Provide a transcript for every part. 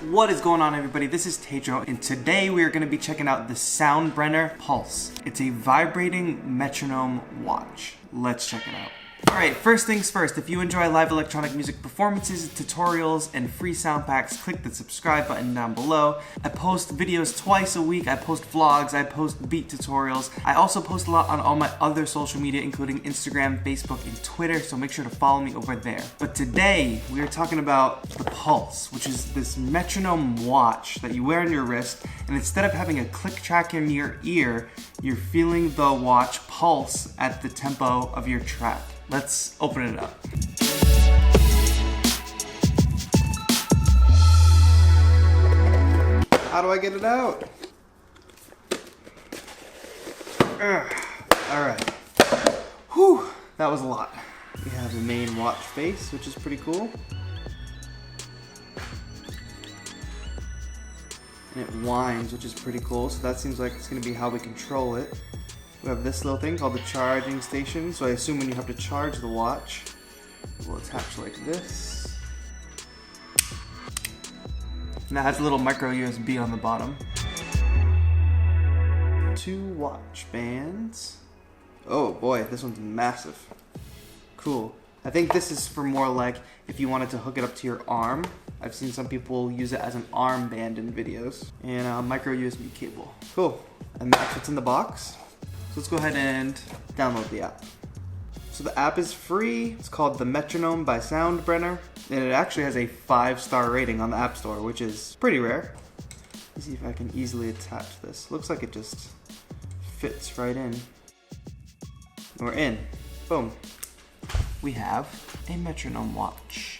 What is going on, everybody? This is TAETRO, and today we are going to be checking out the Soundbrenner PULSE. It's a vibrating metronome watch. Let's check it out. Alright, first things first, if you enjoy live electronic music performances, tutorials, and free sound packs, click the subscribe button down below. I post videos twice a week, I post vlogs, I post beat tutorials. I also post a lot on all my other social media, including Instagram, Facebook, and Twitter, so make sure to follow me over there. But today, we are talking about the PULSE, which is this metronome watch that you wear on your wrist, and instead of having a click track in your ear, you're feeling the watch pulse at the tempo of your track. Let's open it up. How do I get it out? Alright. Whew, that was a lot. We have the main watch face, which is pretty cool. And it winds, which is pretty cool, so that seems like it's going to be how we control it. We have this little thing called the charging station, so I assume when you have to charge the watch, it will attach like this. And that has a little micro USB on the bottom. 2 watch bands. Oh boy, this one's massive. Cool. I think this is for more like if you wanted to hook it up to your arm. I've seen some people use it as an arm band in videos. And a micro USB cable. Cool. And that's what's in the box. So let's go ahead and download the app. So the app is free. It's called the Metronome by Soundbrenner. And it actually has a 5-star rating on the App Store, which is pretty rare. Let's see if I can easily attach this. Looks like it just fits right in. And we're in. Boom. We have a metronome watch.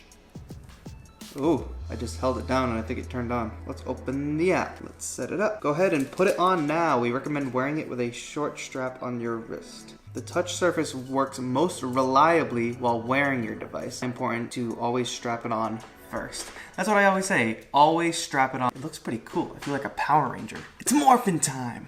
Ooh, I just held it down and I think it turned on. Let's open the app. Let's set it up. Go ahead and put it on now. We recommend wearing it with a short strap on your wrist. The touch surface works most reliably while wearing your device. It's important to always strap it on first. That's what I always say. Always strap it on. It looks pretty cool. I feel like a Power Ranger. It's morphin' time.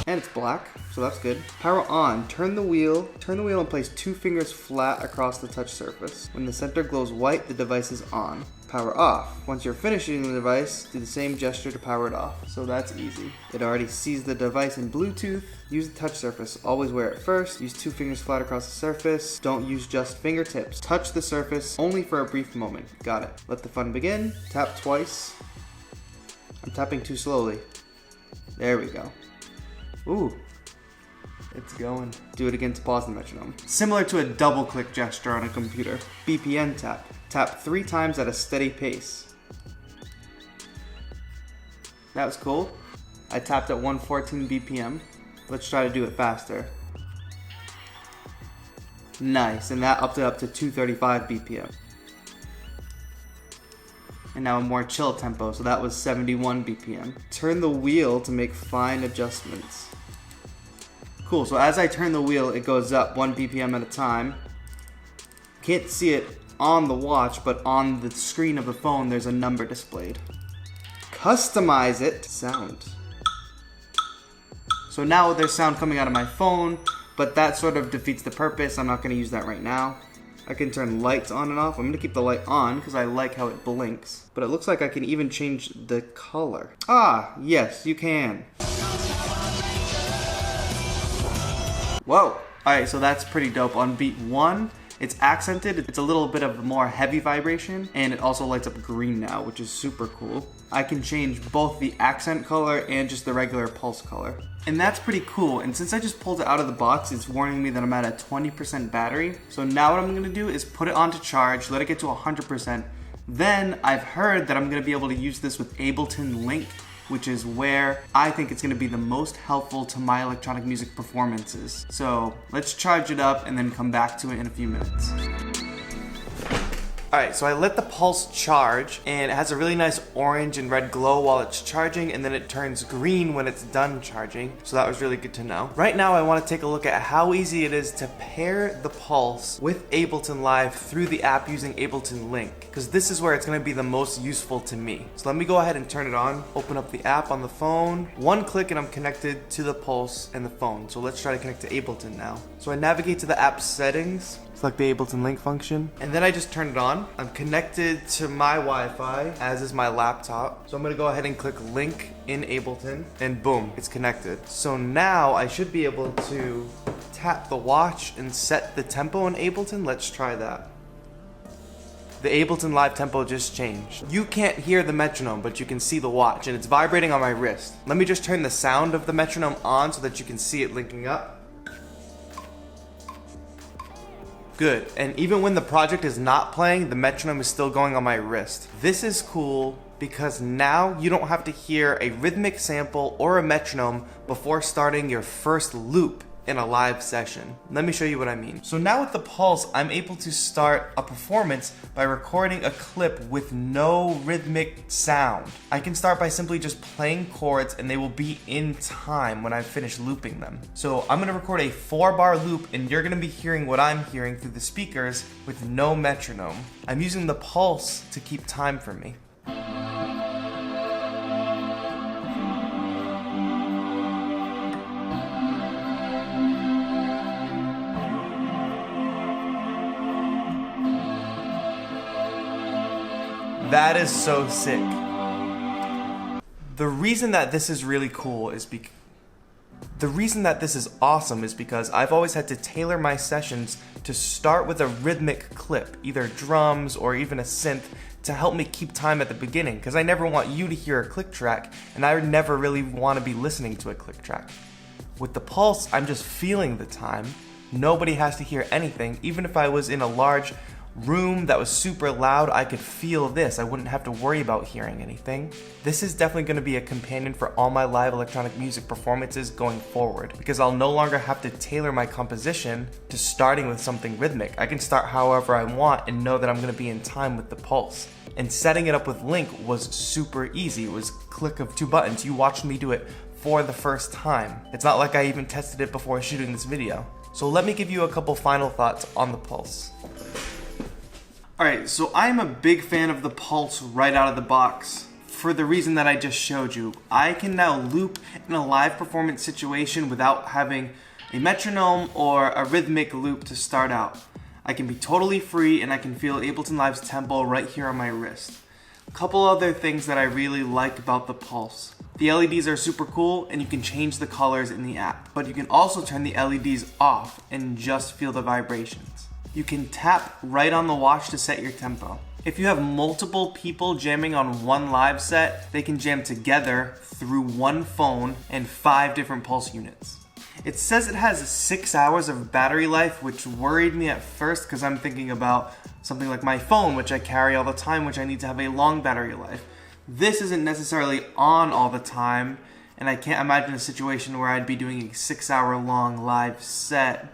And it's black, so that's good. Power on. Turn the wheel and place 2 fingers flat across the touch surface. When the center glows white, the device is on. Power off. Once you're finishing the device, do the same gesture to power it off. So that's easy. It already sees the device in Bluetooth. Use the touch surface. Always wear it first. Use 2 fingers flat across the surface. Don't use just fingertips. Touch the surface only for a brief moment. Got it. Let the fun begin. Tap twice. I'm tapping too slowly. There we go. Ooh. It's going. Do it again to pause the metronome. Similar to a double click gesture on a computer. BPM tap. Tap 3 times at a steady pace. That was cool. I tapped at 114 BPM. Let's try to do it faster. Nice, and that upped it up to 235 BPM. And now a more chill tempo, so that was 71 BPM. Turn the wheel to make fine adjustments. Cool, so as I turn the wheel, it goes up 1 BPM at a time. Can't see it on the watch, but on the screen of the phone, there's a number displayed. Customize it. Sound. So now there's sound coming out of my phone, but that sort of defeats the purpose. I'm not going to use that right now. I can turn lights on and off. I'm going to keep the light on because I like how it blinks. But it looks like I can even change the color. Ah, yes, you can. Whoa. Alright, so that's pretty dope. On beat 1, it's accented. It's a little bit of more heavy vibration, and it also lights up green now, which is super cool. I can change both the accent color and just the regular pulse color. And that's pretty cool, and since I just pulled it out of the box, it's warning me that I'm at a 20% battery. So now what I'm going to do is put it on to charge, let it get to 100%. Then I've heard that I'm going to be able to use this with Ableton Link, which is where I think it's going to be the most helpful to my electronic music performances. So let's charge it up and then come back to it in a few minutes. Alright, so I let the Pulse charge, and it has a really nice orange and red glow while it's charging, and then it turns green when it's done charging, so that was really good to know. Right now I want to take a look at how easy it is to pair the Pulse with Ableton Live through the app using Ableton Link, because this is where it's going to be the most useful to me. So let me go ahead and turn it on, open up the app on the phone, 1 click and I'm connected to the Pulse and the phone. So let's try to connect to Ableton now. So I navigate to the app settings, Select the Ableton link function. And then I just turn it on. I'm connected to my Wi-Fi, as is my laptop. So I'm gonna go ahead and click link in Ableton, and boom, it's connected. So now I should be able to tap the watch and set the tempo in Ableton. Let's try that. The Ableton live tempo just changed. You can't hear the metronome, but you can see the watch, and it's vibrating on my wrist. Let me just turn the sound of the metronome on so that you can see it linking up. Good, and even when the project is not playing, the metronome is still going on my wrist. This is cool because now you don't have to hear a rhythmic sample or a metronome before starting your first loop in a live session. Let me show you what I mean. So now with the Pulse, I'm able to start a performance by recording a clip with no rhythmic sound. I can start by simply just playing chords and they will be in time when I finish looping them. So I'm gonna record a 4-bar loop and you're gonna be hearing what I'm hearing through the speakers with no metronome. I'm using the Pulse to keep time for me. That is so sick. The reason that this is really cool is the reason that this is awesome is because I've always had to tailor my sessions to start with a rhythmic clip, either drums or even a synth, to help me keep time at the beginning, because I never want you to hear a click track, and I never really want to be listening to a click track. With the Pulse, I'm just feeling the time. Nobody has to hear anything. Even if I was in a large room that was super loud, I could feel this. I wouldn't have to worry about hearing anything. This is definitely going to be a companion for all my live electronic music performances going forward, because I'll no longer have to tailor my composition to starting with something rhythmic. I can start however I want and know that I'm going to be in time with the Pulse. And setting it up with Link was super easy. It was a click of 2 buttons. You watched me do it for the first time. It's not like I even tested it before shooting this video. So let me give you a couple final thoughts on the Pulse. Alright, so I'm a big fan of the Pulse right out of the box for the reason that I just showed you. I can now loop in a live performance situation without having a metronome or a rhythmic loop to start out. I can be totally free and I can feel Ableton Live's tempo right here on my wrist. A couple other things that I really like about the Pulse. The LEDs are super cool and you can change the colors in the app, but you can also turn the LEDs off and just feel the vibrations. You can tap right on the watch to set your tempo. If you have multiple people jamming on one live set, they can jam together through one phone and 5 different Pulse units. It says it has 6 hours of battery life, which worried me at first because I'm thinking about something like my phone, which I carry all the time, which I need to have a long battery life. This isn't necessarily on all the time, and I can't imagine a situation where I'd be doing a 6-hour long live set.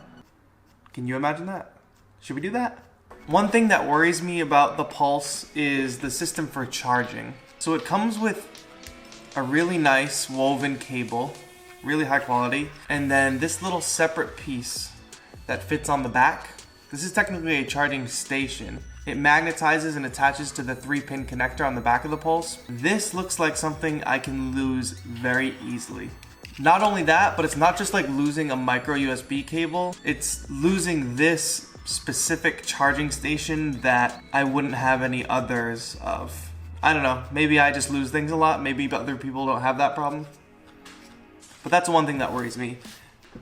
Can you imagine that? Should we do that? One thing that worries me about the Pulse is the system for charging. So it comes with a really nice woven cable, really high quality, and then this little separate piece that fits on the back. This is technically a charging station. It magnetizes and attaches to the 3-pin connector on the back of the Pulse. This looks like something I can lose very easily. Not only that, but it's not just like losing a micro USB cable, it's losing this specific charging station that I wouldn't have any others of. I don't know, maybe I just lose things a lot, maybe other people don't have that problem. But that's one thing that worries me.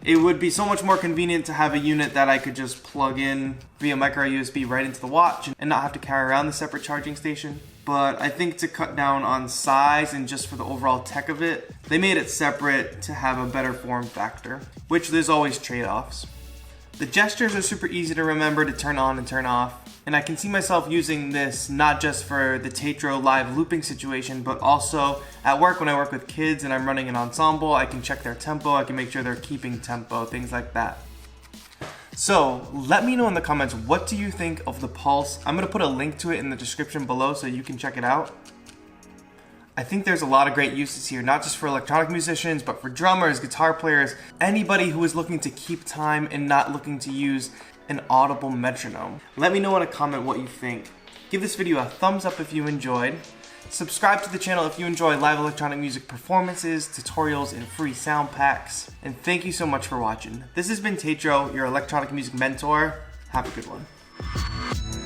It would be so much more convenient to have a unit that I could just plug in via micro USB right into the watch and not have to carry around the separate charging station. But I think to cut down on size and just for the overall tech of it, they made it separate to have a better form factor, which there's always trade-offs. The gestures are super easy to remember to turn on and turn off, and I can see myself using this not just for the TAETRO live looping situation, but also at work when I work with kids and I'm running an ensemble. I can check their tempo, I can make sure they're keeping tempo, things like that. So let me know in the comments, what do you think of the Pulse? I'm gonna put a link to it in the description below so you can check it out. I think there's a lot of great uses here, not just for electronic musicians, but for drummers, guitar players, anybody who is looking to keep time and not looking to use an audible metronome. Let me know in a comment what you think. Give this video a thumbs up if you enjoyed. Subscribe to the channel if you enjoy live electronic music performances, tutorials, and free sound packs. And thank you so much for watching. This has been TAETRO, your electronic music mentor. Have a good one.